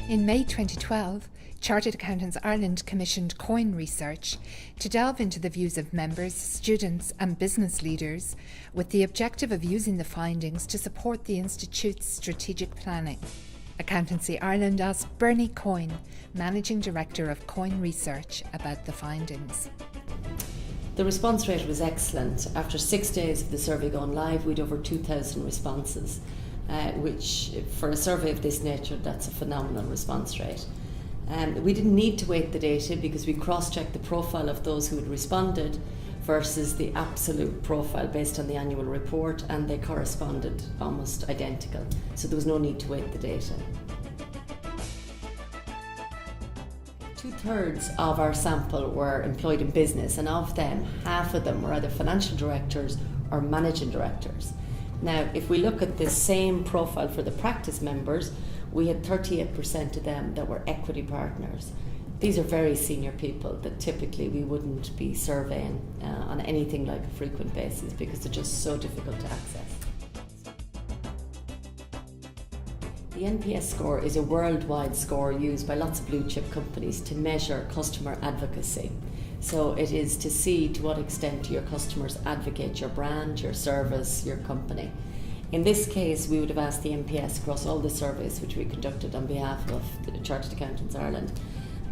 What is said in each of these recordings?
In May 2012, Chartered Accountants Ireland commissioned Coyne Research to delve into the views of members, students and business leaders with the objective of using the findings to support the Institute's strategic planning. Accountancy Ireland asked Bernie Coyne, Managing Director of Coyne Research, about the findings. The response rate was excellent. After 6 days of the survey going live, we'd over 2,000 responses, which for a survey of this nature, that's a phenomenal response rate. We didn't need to weight the data because we cross-checked the profile of those who had responded versus the absolute profile based on the annual report, and they corresponded almost identical. So there was no need to weight the data. 2/3 of our sample were employed in business, and of them, half of them were either financial directors or managing directors. Now, if we look at the same profile for the practice members, we had 38% of them that were equity partners. These are very senior people that typically we wouldn't be surveying on anything like a frequent basis because they're just so difficult to access. The NPS score is a worldwide score used by lots of blue chip companies to measure customer advocacy. So it is to see to what extent your customers advocate your brand, your service, your company. In this case, we would have asked the NPS across all the surveys which we conducted on behalf of the Chartered Accountants Ireland,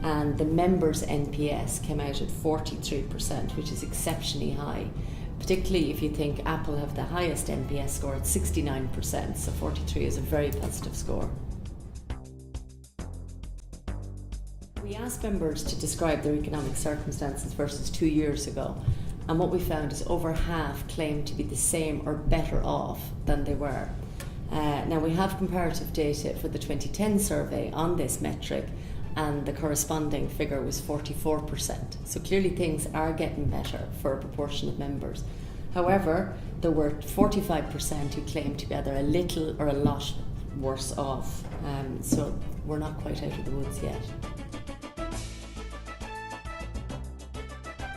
and the members' NPS came out at 43%, which is exceptionally high, particularly if you think Apple have the highest NPS score at 69%, so 43 is a very positive score. We asked members to describe their economic circumstances versus 2 years ago, and what we found is over half claimed to be the same or better off than they were. Now we have comparative data for the 2010 survey on this metric, and the corresponding figure was 44%. So clearly things are getting better for a proportion of members. However, there were 45% who claimed to be either a little or a lot worse off. So we're not quite out of the woods yet.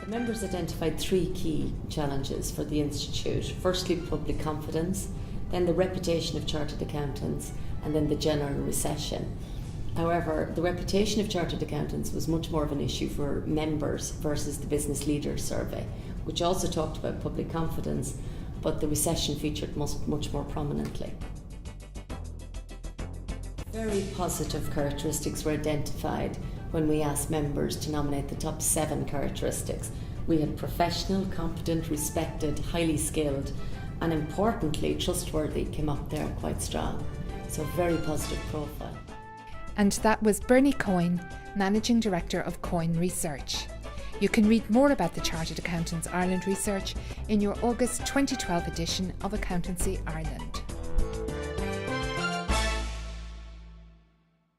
The members identified 3 key challenges for the Institute. Firstly, public confidence, then the reputation of chartered accountants, and then the general recession. However, the reputation of chartered accountants was much more of an issue for members versus the business leaders survey, which also talked about public confidence, but the recession featured much more prominently. Very positive characteristics were identified when we asked members to nominate the top 7 characteristics. We had professional, competent, respected, highly skilled, and importantly, trustworthy came up there quite strong. So very positive profile. And that was Bernie Coyne, Managing Director of Coyne Research. You can read more about the Chartered Accountants Ireland Research in your August 2012 edition of Accountancy Ireland.